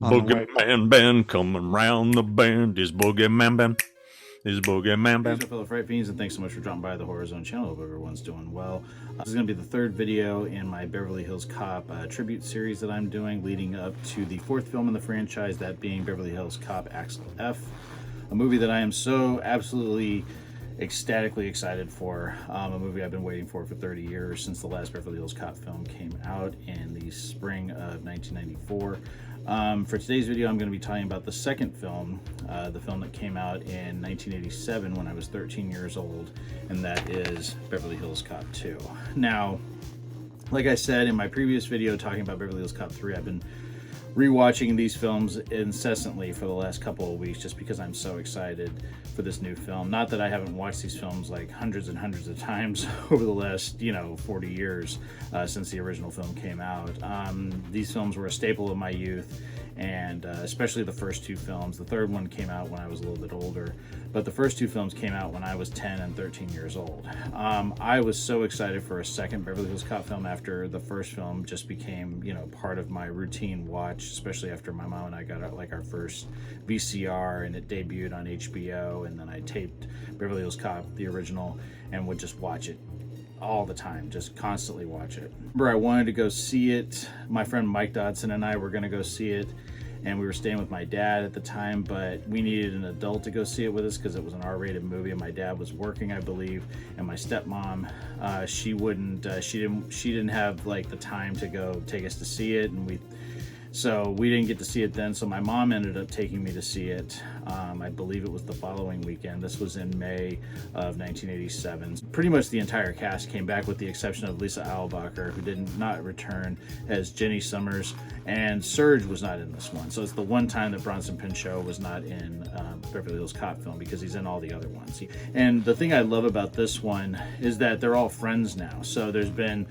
BoogeyMan band coming round the bend. Is BoogeyMan band. Is BoogeyMan band. Hey, fellow Fright Fiends, and thanks so much for dropping by the Horror Zone channel. Hope everyone's doing well. This is going to be the third video in my Beverly Hills Cop tribute series that I'm doing, leading up to the fourth film in the franchise, that being Beverly Hills Cop Axel F, a movie that I am so absolutely ecstatically excited for. A movie I've been waiting for 30 years, since the last Beverly Hills Cop film came out in the spring of 1994. For today's video, I'm going to be talking about the second film, the film that came out in 1987 when I was 13 years old, and that is Beverly Hills Cop 2. Now, like I said in my previous video talking about Beverly Hills Cop 3, I've been rewatching these films incessantly for the last couple of weeks just because I'm so excited for this new film. Not that I haven't watched these films like hundreds and hundreds of times over the last 40 years since the original film came out. These films were a staple of my youth, and especially the first two films. The third one came out when I was a little bit older, but the first two films came out when I was 10 and 13 years old. I was so excited for a second Beverly Hills Cop film after the first film just became, part of my routine watch, especially after my mom and I got like our first VCR and it debuted on HBO, and then I taped Beverly Hills Cop, the original, and would just watch it all the time, just constantly watch it. Remember, I wanted to go see it. My friend Mike Dodson and I were going to go see it, and we were staying with my dad at the time, but we needed an adult to go see it with us because it was an R-rated movie, and my dad was working, I believe, and my stepmom, she didn't have like the time to go take us to see it, and so we didn't get to see it then. So my mom ended up taking me to see it. I believe it was the following weekend. This was in May of 1987. Pretty much the entire cast came back with the exception of Lisa Eilbacher, who did not return as Jenny Summers, and Serge was not in this one. So it's the one time that Bronson Pinchot was not in Beverly Hills Cop film, because he's in all the other ones. And the thing I love about this one is that they're all friends now. So there's been,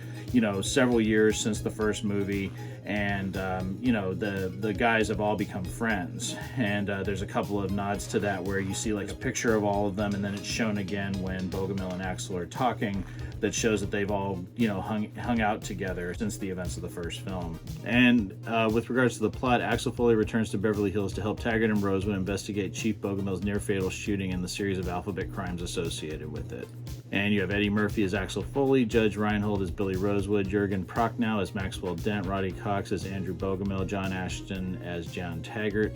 several years since the first movie, and the guys have all become friends, and there's a couple of nods to that where you see like a picture of all of them, and then it's shown again when Bogomil and Axel are talking, that shows that they've all hung out together since the events of the first film. And with regards to the plot, Axel Foley returns to Beverly Hills to help Taggart and Rosewood investigate Chief Bogomil's near-fatal shooting and the series of alphabet crimes associated with it. And you have Eddie Murphy as Axel Foley, Judge Reinhold as Billy Rosewood, Jurgen Prochnow as Maxwell Dent, Roddy Cox as Andrew Bogomil, John Ashton as John Taggart,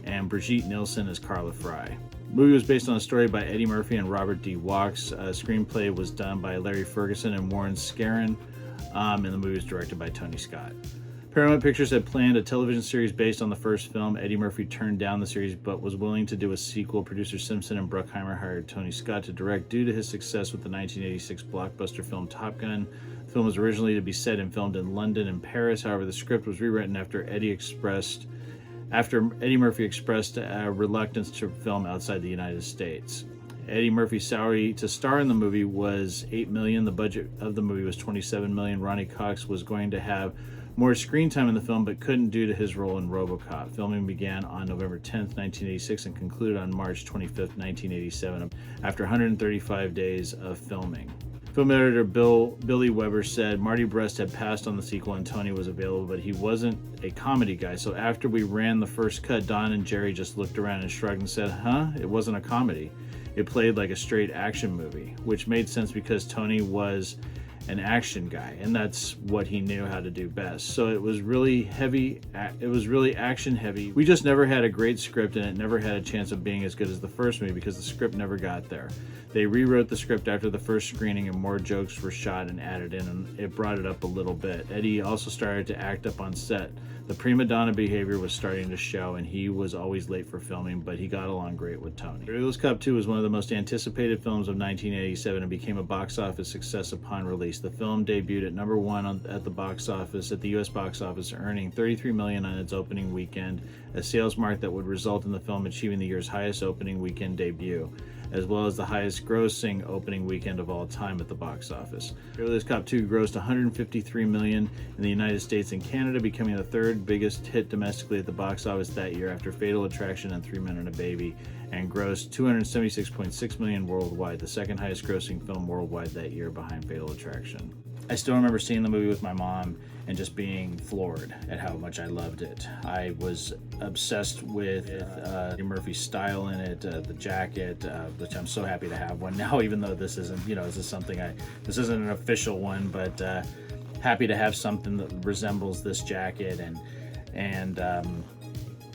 and Brigitte Nielsen as Carla Fry. The movie was based on a story by Eddie Murphy and Robert D. Wachs. Screenplay was done by Larry Ferguson and Warren Scarron, and the movie was directed by Tony Scott. Paramount Pictures had planned a television series based on the first film. Eddie Murphy turned down the series but was willing to do a sequel. Producer Simpson and Bruckheimer hired Tony Scott to direct due to his success with the 1986 blockbuster film Top Gun. The film was originally to be set and filmed in London and Paris. However, the script was rewritten after Eddie Murphy expressed a reluctance to film outside the United States. Eddie Murphy's salary to star in the movie was $8 million. The budget of the movie was $27 million. Ronnie Cox was going to have more screen time in the film, but couldn't due to his role in RoboCop. Filming began on November 10th, 1986 and concluded on March 25th, 1987 after 135 days of filming. Film editor Billy Weber said Marty Brest had passed on the sequel and Tony was available, but he wasn't a comedy guy. So after we ran the first cut, Don and Jerry just looked around and shrugged and said, it wasn't a comedy. It played like a straight action movie, which made sense because Tony was an action guy, and that's what he knew how to do best. So it was really heavy. It was really action heavy. We just never had a great script, and it never had a chance of being as good as the first movie because the script never got there. They rewrote the script after the first screening, and more jokes were shot and added in, and it brought it up a little bit. Eddie also started to act up on set. The prima donna behavior was starting to show, and he was always late for filming, but he got along great with Tony. Beverly Hills Cop 2 was one of the most anticipated films of 1987 and became a box office success upon release. The film debuted at number one at the U.S. box office, earning $33 million on its opening weekend, a sales mark that would result in the film achieving the year's highest opening weekend debut, as well as the highest grossing opening weekend of all time at the box office. Beverly Hills Cop 2 grossed $153 million in the United States and Canada, becoming the third biggest hit domestically at the box office that year after Fatal Attraction and 3 Men and a Baby, and grossed $276.6 million worldwide, the second highest grossing film worldwide that year behind Fatal Attraction. I still remember seeing the movie with my mom and just being floored at how much I loved it. I was obsessed with Eddie Murphy's style in it, the jacket, which I'm so happy to have one now, even though this isn't, this isn't an official one, but happy to have something that resembles this jacket. And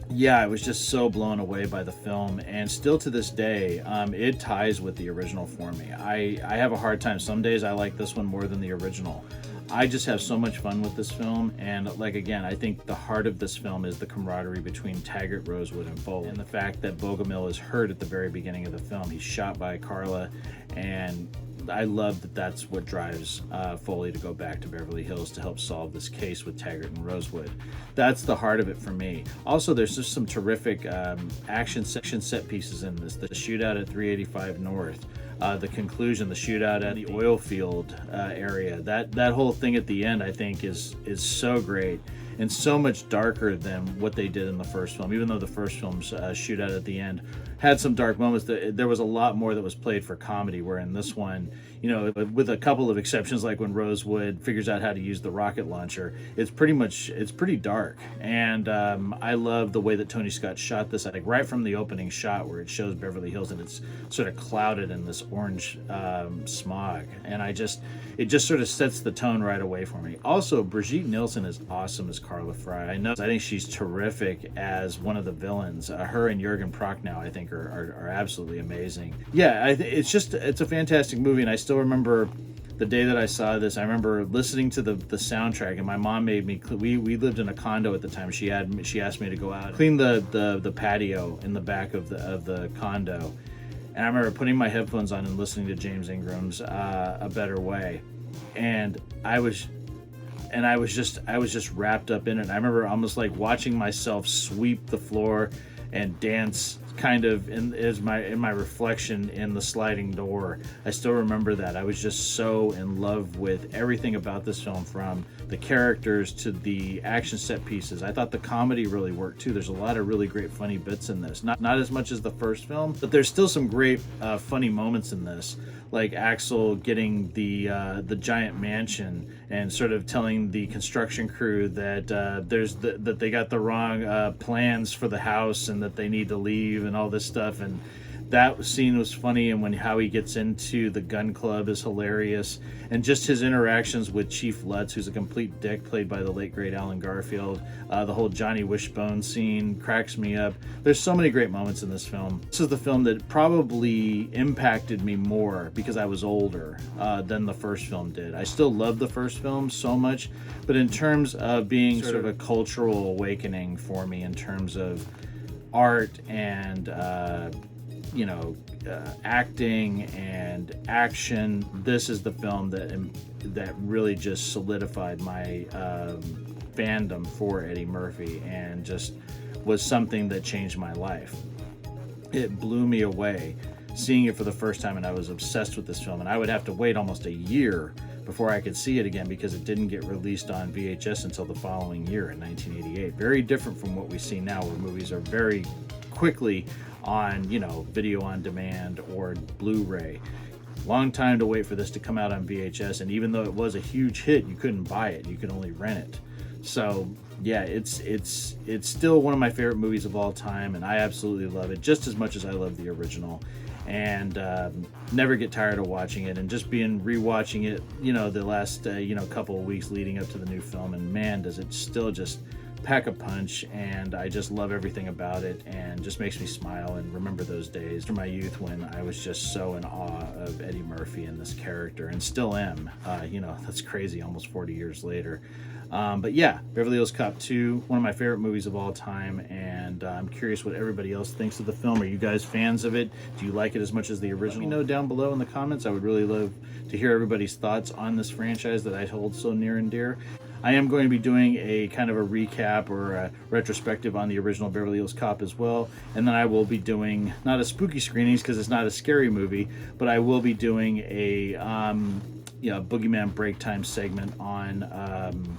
yeah, I was just so blown away by the film, and still to this day, it ties with the original for me. I have a hard time. Some days I like this one more than the original. I just have so much fun with this film, and like, again, I think the heart of this film is the camaraderie between Taggart, Rosewood, and Foley, and the fact that Bogomil is hurt at the very beginning of the film. He's shot by Carla, and I love that that's what drives Foley to go back to Beverly Hills to help solve this case with Taggart and Rosewood. That's the heart of it for me. Also, there's just some terrific action set pieces in this. The shootout at 385 North, the conclusion, the shootout at the oil field area. That whole thing at the end, I think, is so great and so much darker than what they did in the first film. Even though the first film's shootout at the end had some dark moments, there was a lot more that was played for comedy, where in this one, with a couple of exceptions, like when Rosewood figures out how to use the rocket launcher, it's pretty dark. And I love the way that Tony Scott shot this, like right from the opening shot where it shows Beverly Hills and it's sort of clouded in this orange smog. And it just sort of sets the tone right away for me. Also, Brigitte Nielsen is awesome as Carla Fry. I think she's terrific as one of the villains. Her and Jürgen Prochnow, I think, are absolutely amazing. Yeah, it's a fantastic movie, and I still remember the day that I saw this. I remember listening to the soundtrack, and my mom made me. We lived in a condo at the time. She asked me to go out and clean the patio in the back of the condo, and I remember putting my headphones on and listening to James Ingram's "A Better Way," and I was just wrapped up in it. And I remember almost like watching myself sweep the floor and dance kind of in my reflection in the sliding door. I still remember that. I was just so in love with everything about this film, from the characters to the action set pieces. I thought the comedy really worked too. There's a lot of really great funny bits in this. Not as much as the first film, but there's still some great funny moments in this, like Axel getting the giant mansion and sort of telling the construction crew that that they got the wrong plans for the house and that they need to leave and all this stuff. And that scene was funny, and how he gets into the gun club is hilarious, and just his interactions with Chief Lutz, who's a complete dick, played by the late great Alan Garfield. The whole Johnny Wishbone scene cracks me up. There's so many great moments in this film. This is the film that probably impacted me more because I was older than the first film did. I still love the first film so much, but in terms of being sort of a cultural awakening for me, in terms of art and acting and action, this is the film that really just solidified my fandom for Eddie Murphy, and just was something that changed my life. It blew me away seeing it for the first time, and I was obsessed with this film, and I would have to wait almost a year before I could see it again because it didn't get released on VHS until the following year in 1988. Very different from what we see now, where movies are very quickly on, video on demand or Blu-ray. Long time to wait for this to come out on VHS, and even though it was a huge hit, you couldn't buy it, you could only rent it. So yeah, it's still one of my favorite movies of all time, and I absolutely love it just as much as I love the original, and never get tired of watching it, and just rewatching it, the last couple of weeks leading up to the new film, and man, does it still just pack a punch, and I just love everything about it, and just makes me smile and remember those days from my youth when I was just so in awe of Eddie Murphy and this character, and still am. That's crazy, almost 40 years later. But yeah, Beverly Hills Cop 2, one of my favorite movies of all time, and I'm curious what everybody else thinks of the film. Are you guys fans of it? Do you like it as much as the original? Let me know down below in the comments. I would really love to hear everybody's thoughts on this franchise that I hold so near and dear. I am going to be doing a kind of a recap or a retrospective on the original Beverly Hills Cop as well. And then I will be doing, not a spooky screenings because it's not a scary movie, but I will be doing a BoogeyMan break time segment on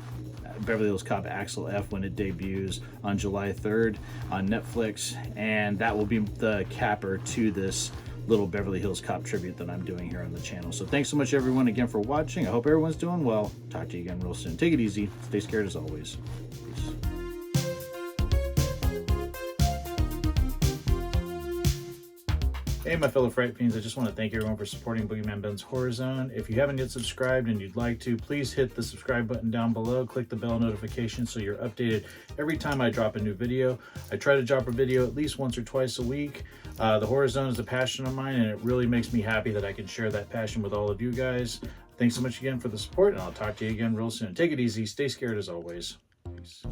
Beverly Hills Cop Axel F when it debuts on July 3rd on Netflix. And that will be the capper to this little Beverly Hills Cop tribute that I'm doing here on the channel. So thanks so much everyone again for watching. I hope everyone's doing well. Talk to you again real soon. Take it easy. Stay scared as always. Peace. Hey my fellow Fright Fiends, I just want to thank everyone for supporting BoogeyMan Ben's Horror Zone. If you haven't yet subscribed and you'd like to, please hit the subscribe button down below, click the bell notification so you're updated every time I drop a new video. I try to drop a video at least once or twice a week. The Horror Zone is a passion of mine, and it really makes me happy that I can share that passion with all of you guys. Thanks so much again for the support, and I'll talk to you again real soon. Take it easy, stay scared as always. Peace.